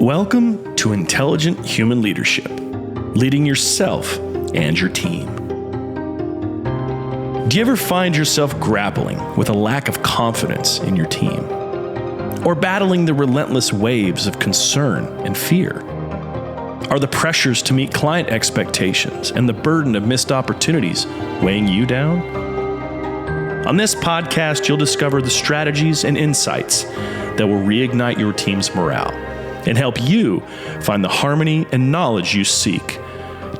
Welcome to Intelligent Human Leadership, leading yourself and your team. Do you ever find yourself grappling with a lack of confidence in your team? Or battling the relentless waves of concern and fear? Are the pressures to meet client expectations and the burden of missed opportunities weighing you down? On this podcast, you'll discover the strategies and insights that will reignite your team's morale and help you find the harmony and knowledge you seek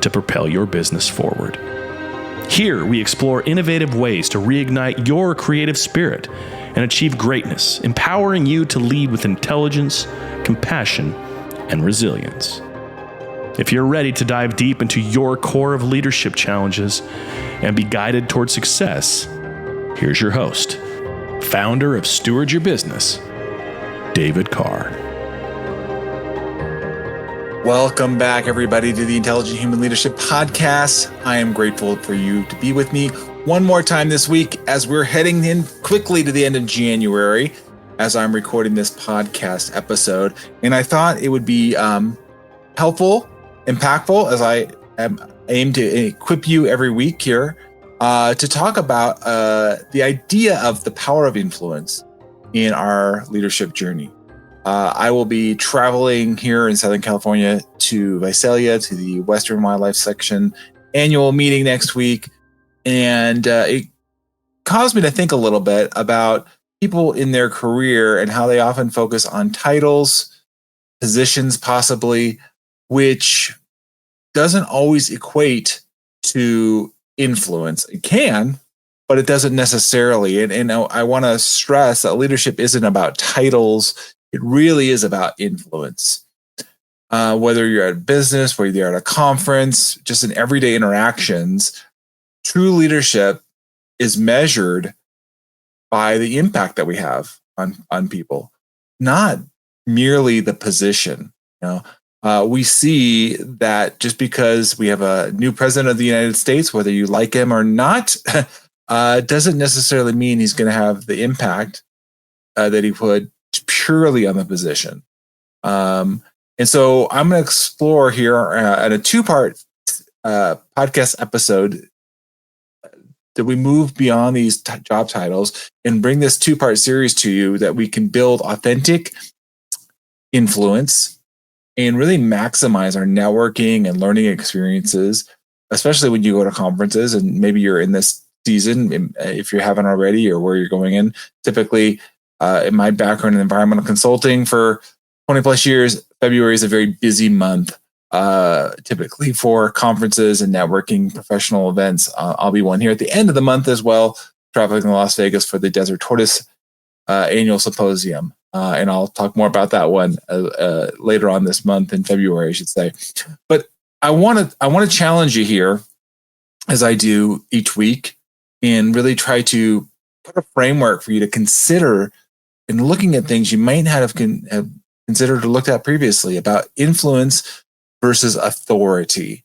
to propel your business forward. Here, we explore innovative ways to reignite your creative spirit and achieve greatness, empowering you to lead with intelligence, compassion, and resilience. If you're ready to dive deep into your core of leadership challenges and be guided toward success, here's your host, founder of Steward Your Business, David Carr. Welcome back, everybody, to the Intelligent Human Leadership Podcast. I am grateful for you to be with me one more time this week as we're heading in quickly to the end of January as I'm recording this podcast episode. And I thought it would be helpful, impactful, as I aim to equip you every week here to talk about the idea of the power of influence in our leadership journey. I will be traveling here in Southern California to Visalia, to the Western Wildlife Section annual meeting next week. And it caused me to think a little bit about people in their career and how they often focus on titles, positions possibly, which doesn't always equate to influence. It can, but it doesn't necessarily. And I want to stress that leadership isn't about titles. It really is about influence. Whether you're at a business, whether you're at a conference, just in everyday interactions, true leadership is measured by the impact that we have on people, not merely the position. We see that just because we have a new president of the United States, whether you like him or not, doesn't necessarily mean he's going to have the impact that he would purely on the position. And so I'm going to explore here at a two-part podcast episode that we move beyond these job titles and bring this two-part series to you that we can build authentic influence and really maximize our networking and learning experiences, especially when you go to conferences and maybe you're in this season, if you haven't already, or where you're going in. Typically, in my background in environmental consulting for 20 plus years, February is a very busy month, typically for conferences and networking professional events. I'll be one here at the end of the month as well, traveling to Las Vegas for the Desert Tortoise Annual Symposium. And I'll talk more about that one later on this month in February, I should say. But I want to challenge you here, as I do each week, and really try to put a framework for you to consider in looking at things you might not have considered or looked at previously about influence versus authority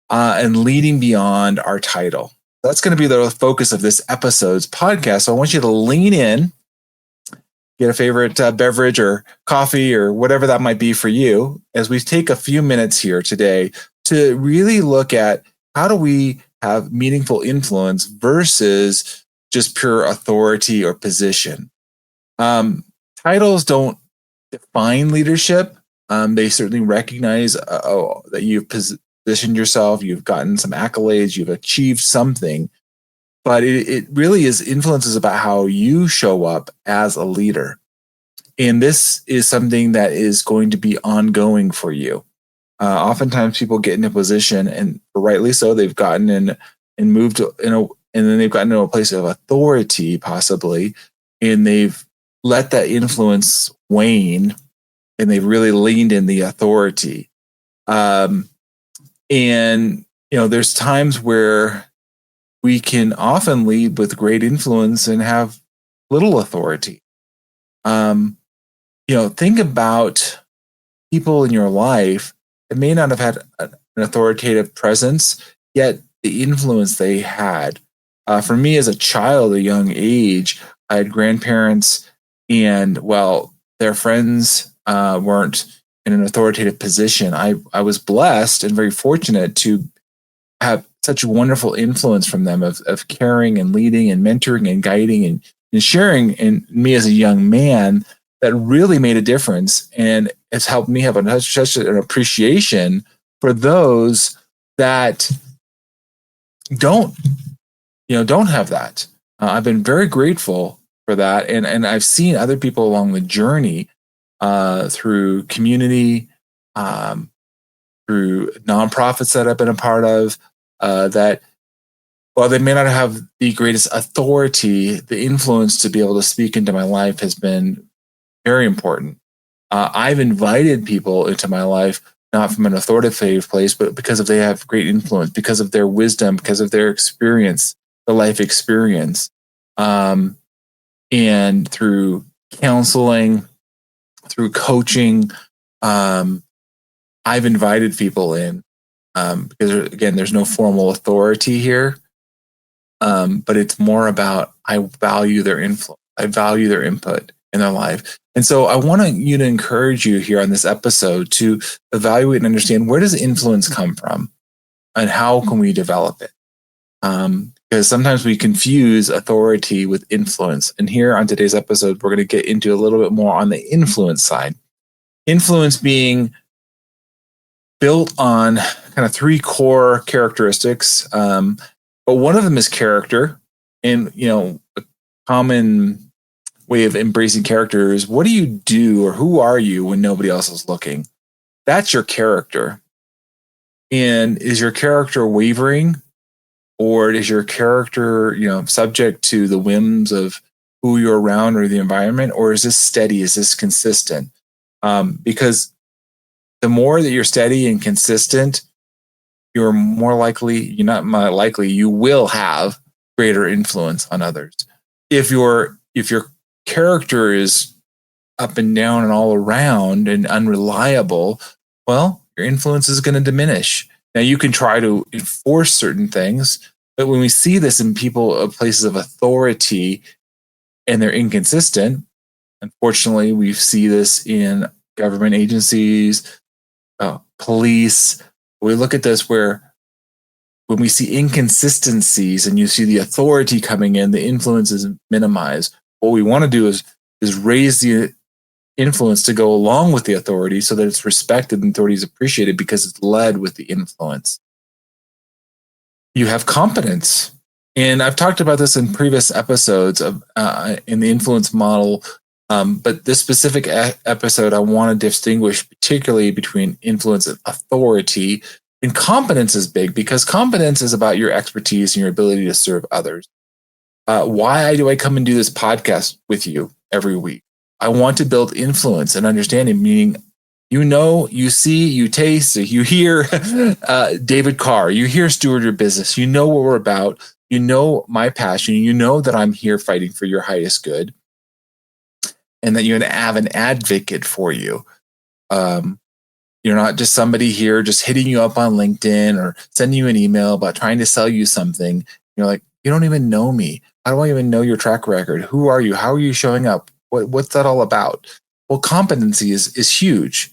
and leading beyond our title. That's going to be the focus of this episode's podcast. So I want you to lean in, get a favorite beverage or coffee or whatever that might be for you, as we take a few minutes here today to really look at how do we have meaningful influence versus just pure authority or position. Titles don't define leadership. They certainly recognize that you've positioned yourself, you've gotten some accolades, you've achieved something, but it really is influence about how you show up as a leader. And this is something that is going to be ongoing for you. Oftentimes people get in a position, and rightly so, they've gotten in and moved and then they've gotten to a place of authority possibly, and they've let that influence wane, and they've really leaned in the authority. And there's times where we can often lead with great influence and have little authority. Think about people in your life that may not have had an authoritative presence, yet the influence they had. For me as a child, at a young age, I had grandparents, and their friends weren't in an authoritative position. I was blessed and very fortunate to have such a wonderful influence from them of caring and leading and mentoring and guiding and sharing in me as a young man that really made a difference. And it's helped me have such an appreciation for those that don't have that. I've been very grateful for that. And I've seen other people along the journey through community, through nonprofits that I've been a part of, that while they may not have the greatest authority, the influence to be able to speak into my life has been very important. I've invited people into my life, not from an authoritative place, but because they have great influence, because of their wisdom, because of their experience, the life experience. And through counseling, through coaching, I've invited people in, because again, there's no formal authority here. But it's more about, I value their influence. I value their input in their life. And so I want you to encourage you here on this episode to evaluate and understand, where does influence come from and how can we develop it? Because sometimes we confuse authority with influence. And here on today's episode, we're going to get into a little bit more on the influence side. Influence being built on kind of three core characteristics. But one of them is character. And, a common way of embracing character is, what do you do or who are you when nobody else is looking? That's your character. And is your character wavering, or is your character, subject to the whims of who you're around or the environment? Or is this steady? Is this consistent? Because the more that you're steady and consistent, you're more likely, you will have greater influence on others. If your character is up and down and all around and unreliable, well, your influence is going to diminish. Now, you can try to enforce certain things, but when we see this in people of places of authority and they're inconsistent, unfortunately, we see this in government agencies, police. We look at this where when we see inconsistencies and you see the authority coming in, the influence is minimized. What we want to do is raise the influence to go along with the authority so that it's respected and authority is appreciated because it's led with the influence. You have competence. And I've talked about this in previous episodes of in the influence model. But this specific episode, I want to distinguish particularly between influence and authority. And competence is big because competence is about your expertise and your ability to serve others. Why do I come and do this podcast with you every week? I want to build influence and understanding, meaning, you see, you taste, you hear David Carr, you hear Steward Your Business, you know what we're about, you know my passion, you know that I'm here fighting for your highest good, and that you're going to have an advocate for you. You're not just somebody here just hitting you up on LinkedIn or sending you an email about trying to sell you something. You're like, you don't even know me. How do I even know your track record? Who are you? How are you showing up? What's that all about? Well, competency is huge.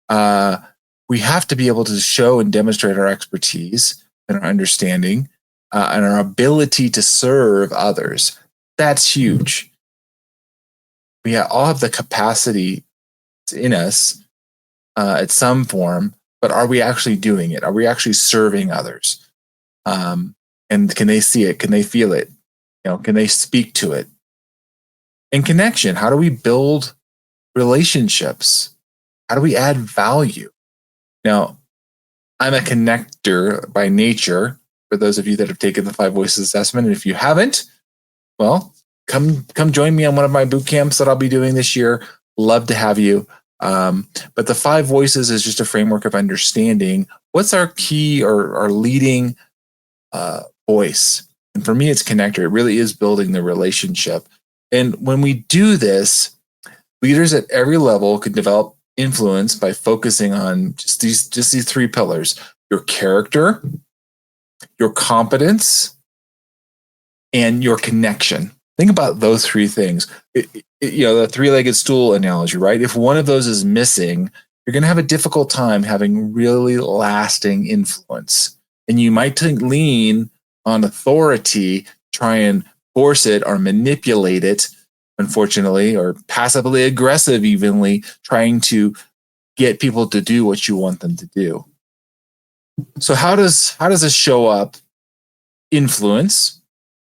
We have to be able to show and demonstrate our expertise and our understanding and our ability to serve others. That's huge. We all have the capacity in us at some form, but are we actually doing it? Are we actually serving others? And can they see it? Can they feel it? Can they speak to it? And connection. How do we build relationships? How do we add value? Now, I'm a connector by nature. For those of you that have taken the 5 Voices assessment, and if you haven't, well, come join me on one of my boot camps that I'll be doing this year. Love to have you. But the 5 Voices is just a framework of understanding what's our key or our leading voice. And for me, it's connector. It really is building the relationship. And when we do this, leaders at every level can develop influence by focusing on just these 3 pillars: your character, your competence, and your connection. Think about those 3 things. The 3-legged stool analogy, right? If one of those is missing, you're going to have a difficult time having really lasting influence. And you might lean on authority, try and force it or manipulate it, unfortunately, or passively aggressive, evenly trying to get people to do what you want them to do. So how does this show up? Influence.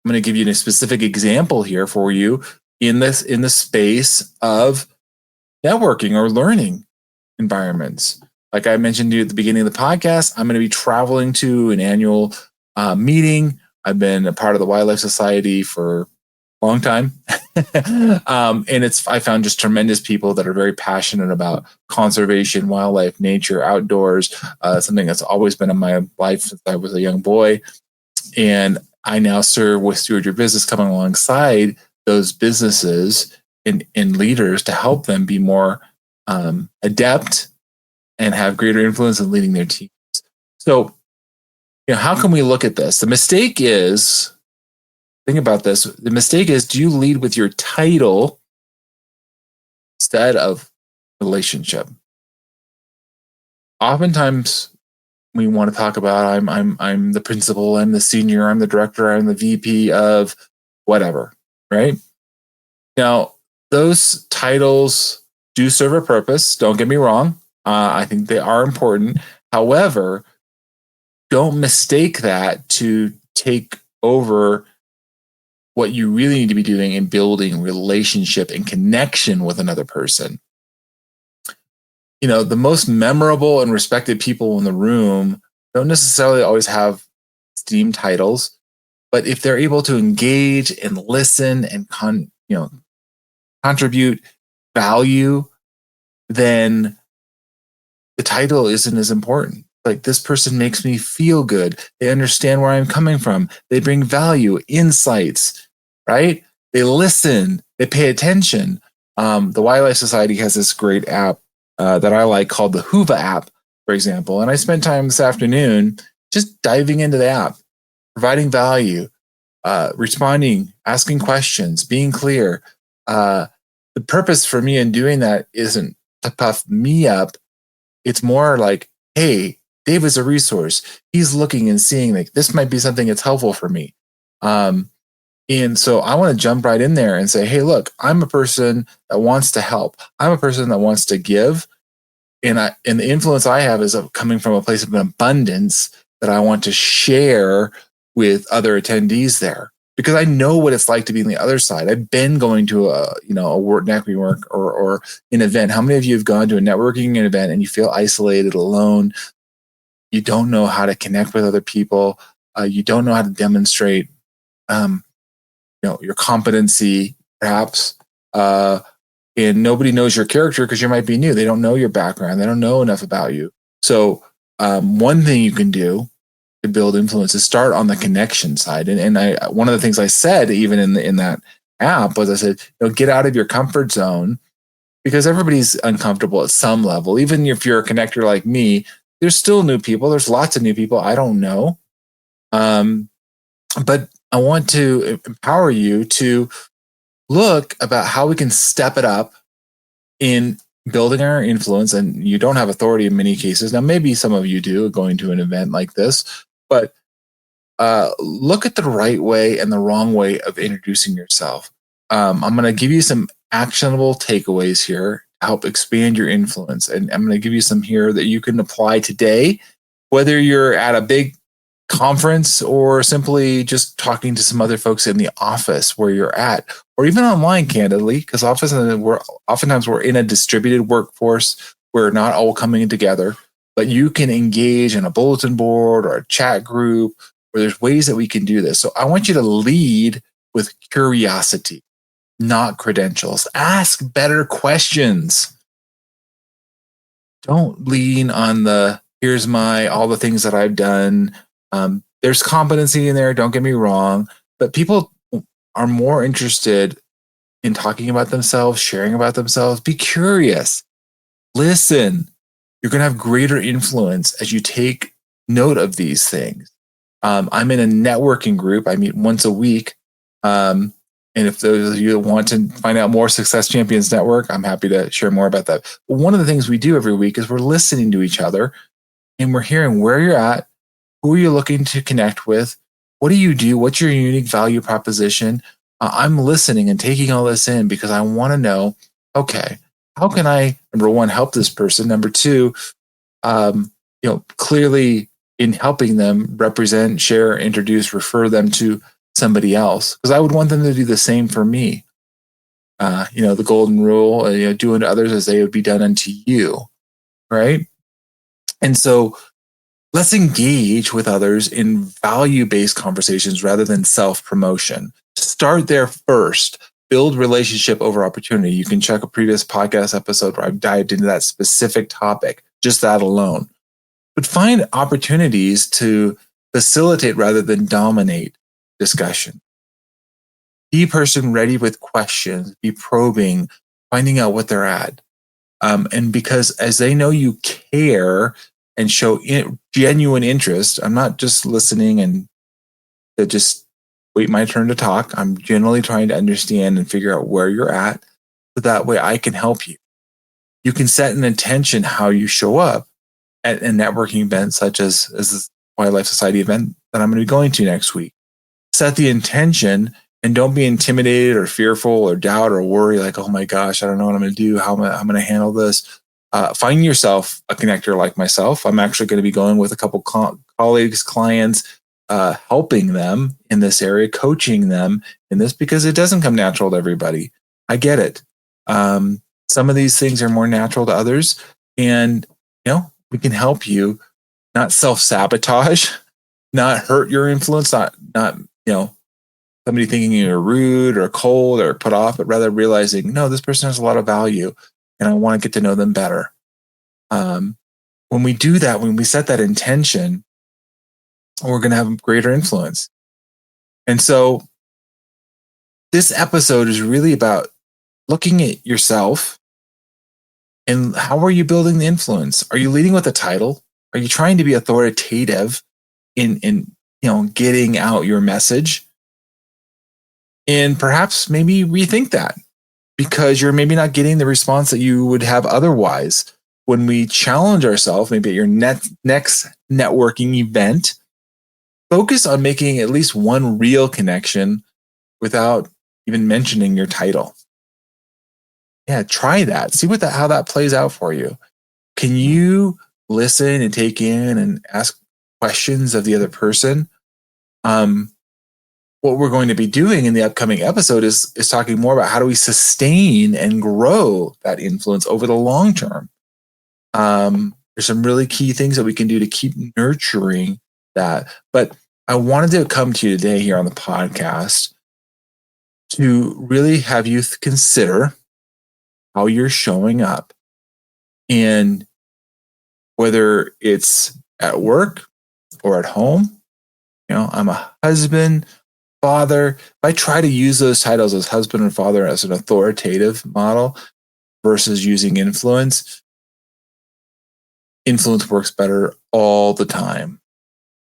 I'm going to give you a specific example here for you in the space of networking or learning environments. Like I mentioned to you at the beginning of the podcast, I'm going to be traveling to an annual meeting. I've been a part of the Wildlife Society for a long time. And I found just tremendous people that are very passionate about conservation, wildlife, nature, outdoors, something that's always been in my life since I was a young boy. And I now serve with Steward Your Business, coming alongside those businesses and leaders to help them be more adept and have greater influence in leading their teams. So, how can we look at this? The mistake is, think about this. The mistake is, do you lead with your title instead of relationship? Oftentimes, we want to talk about I'm the principal, I'm the senior, I'm the director, I'm the VP of whatever, right? Now, those titles do serve a purpose. Don't get me wrong. I think they are important. However, don't mistake that to take over what you really need to be doing in building relationship and connection with another person. The most memorable and respected people in the room don't necessarily always have esteemed titles, but if they're able to engage and listen and contribute value, then the title isn't as important. Like, this person makes me feel good. They understand where I'm coming from. They bring value, insights, right? They listen. They pay attention. The Wildlife Society has this great app that I like called the Hoover app, for example. And I spent time this afternoon just diving into the app, providing value, responding, asking questions, being clear. The purpose for me in doing that isn't to puff me up. It's more like, hey, Dave is a resource. He's looking and seeing like this might be something that's helpful for me. And so I want to jump right in there and say, hey, look, I'm a person that wants to help. I'm a person that wants to give. And the influence I have is coming from a place of abundance that I want to share with other attendees there, because I know what it's like to be on the other side. I've been going to a networking work or an event. How many of you have gone to a networking event and you feel isolated, alone? You don't know how to connect with other people. You don't know how to demonstrate your competency, perhaps, and nobody knows your character because you might be new. They don't know your background. They don't know enough about you. So one thing you can do to build influence is start on the connection side. And one of the things I said, even in that app, was I said, get out of your comfort zone, because everybody's uncomfortable at some level. Even if you're a connector like me, there's still new people. There's lots of new people I don't know. But I want to empower you to look about how we can step it up in building our influence. And you don't have authority in many cases. Now, maybe some of you do going to an event like this, but look at the right way and the wrong way of introducing yourself. I'm going to give you some actionable takeaways here to help expand your influence. And I'm going to give you some here that you can apply today, whether you're at a big conference or simply just talking to some other folks in the office where you're at, or even online, candidly, because oftentimes we're in a distributed workforce. We're not all coming together, but you can engage in a bulletin board or a chat group where there's ways that we can do this. So I want you to lead with curiosity, not credentials. Ask better questions. Don't lean on here's all the things that I've done. There's competency in there, don't get me wrong, but people are more interested in talking about themselves, sharing about themselves. Be curious. Listen. You're going to have greater influence as you take note of these things. I'm in a networking group. I meet once a week. And if those of you want to find out more Success Champions Network, I'm happy to share more about that. But one of the things we do every week is we're listening to each other and we're hearing where you're at, who are you looking to connect with, what do you do, what's your unique value proposition. I'm listening and taking all this in because I want to know, okay, how can I, number one, help this person? Number two, clearly in helping them represent, share, introduce, refer them to somebody else, because I would want them to do the same for me. The golden rule, do unto others as they would be done unto you, right? And so let's engage with others in value-based conversations rather than self-promotion. Start there first. Build relationship over opportunity. You can check a previous podcast episode where I've dived into that specific topic, just that alone. But find opportunities to facilitate rather than dominate discussion. Be a person ready with questions, be probing, finding out what they're at. And because as they know you care and show genuine interest, I'm not just listening and to just wait my turn to talk. I'm generally trying to understand and figure out where you're at, so that way I can help you. You can set an intention how you show up at a networking event such as this Wildlife Society event that I'm going to be going to next week. Set the intention and don't be intimidated or fearful or doubt or worry like, oh my gosh, I don't know what I'm going to do. How am I going to handle this? Find yourself a connector like myself. I'm actually going to be going with a couple colleagues, clients, helping them in this area, coaching them in this, because it doesn't come natural to everybody. I get it. Some of these things are more natural to others, and we can help you not self-sabotage, not hurt your influence, not somebody thinking you're rude or cold or put off, but rather realizing, no, this person has a lot of value and I want to get to know them better. When we do that, when we set that intention, we're going to have greater influence. And so this episode is really about looking at yourself and how are you building the influence? Are you leading with a title? Are you trying to be authoritative in getting out your message? And perhaps maybe rethink that, because you're maybe not getting the response that you would have otherwise. When we challenge ourselves, maybe at your next networking event, focus on making at least one real connection without even mentioning your title. Yeah, try that. See how that plays out for you. Can you listen and take in and ask questions of the other person? What we're going to be doing in the upcoming episode is talking more about how do we sustain and grow that influence over the long term. There's some really key things that we can do to keep nurturing that. But I wanted to come to you today here on the podcast to really have you consider how you're showing up, and whether it's at work or at home. I'm a husband, father. If I try to use those titles as husband and father as an authoritative model versus using influence works better all the time.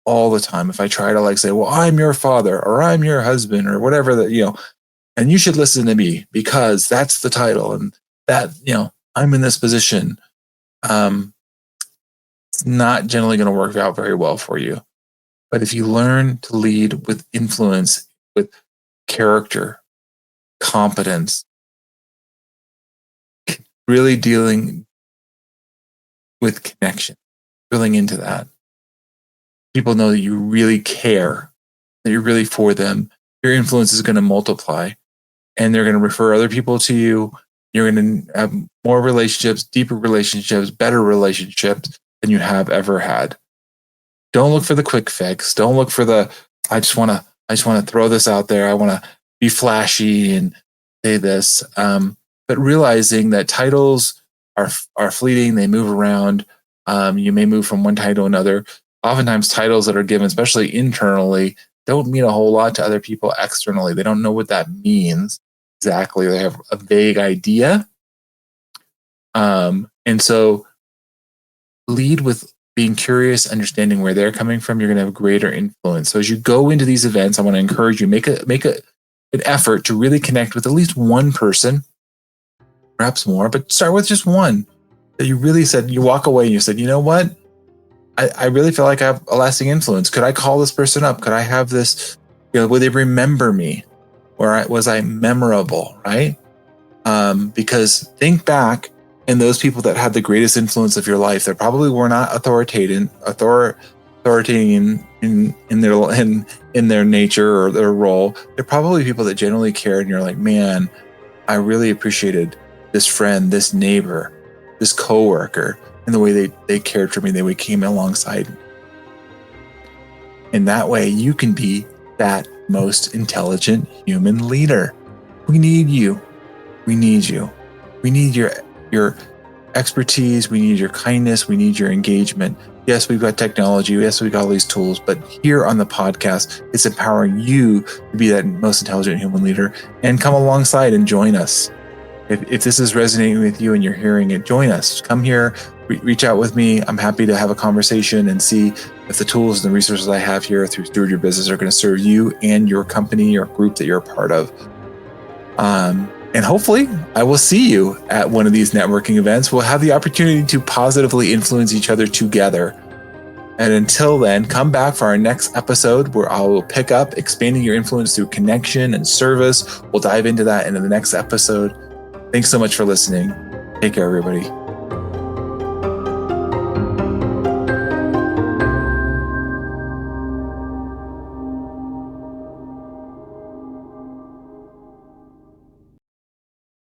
All the time. If I try to say, well, I'm your father or I'm your husband or whatever that, and you should listen to me because that's the title and that, I'm in this position. It's not generally going to work out very well for you. But if you learn to lead with influence, with character, competence, really dealing with connection, drilling into that, people know that you really care, that you're really for them, your influence is going to multiply, and they're going to refer other people to you. You're going to have more relationships, deeper relationships, better relationships than you have ever had. Don't look for the quick fix. Don't look for I just want to throw this out there. I want to be flashy and say this. But realizing that titles are fleeting, they move around. You may move from one title to another. Oftentimes titles that are given, especially internally, don't mean a whole lot to other people externally. They don't know what that means exactly. They have a vague idea. And so lead with being curious, understanding where they're coming from. You're going to have greater influence. So as you go into these events, I want to encourage you, make a an effort to really connect with at least one person, perhaps more, but start with just one that you really said, you walk away and you said, you know what? I really feel like I have a lasting influence. Could I call this person up? Could I have this, would they remember me? Or was I memorable, right? Because think back, and those people that had the greatest influence of your life, they probably were not authoritative in their nature or their role. They're probably people that genuinely cared, and you're like, man, I really appreciated this friend, this neighbor, this coworker, and the way they cared for me, they came alongside me. And that way you can be that most intelligent human leader. We need you. We need you. We need your expertise. We need your kindness. We need your engagement. Yes, we've got technology. Yes, we've got all these tools, but here on the podcast, it's empowering you to be that most intelligent human leader and come alongside and join us. If this is resonating with you and you're hearing it, join us. Come here, reach out with me. I'm happy to have a conversation and see if the tools and the resources I have here through Steward Your Business are going to serve you and your company or group that you're a part of. And hopefully I will see you at one of these networking events. We'll have the opportunity to positively influence each other together. And until then, come back for our next episode where I will pick up expanding your influence through connection and service. We'll dive into that in the next episode. Thanks so much for listening. Take care, everybody.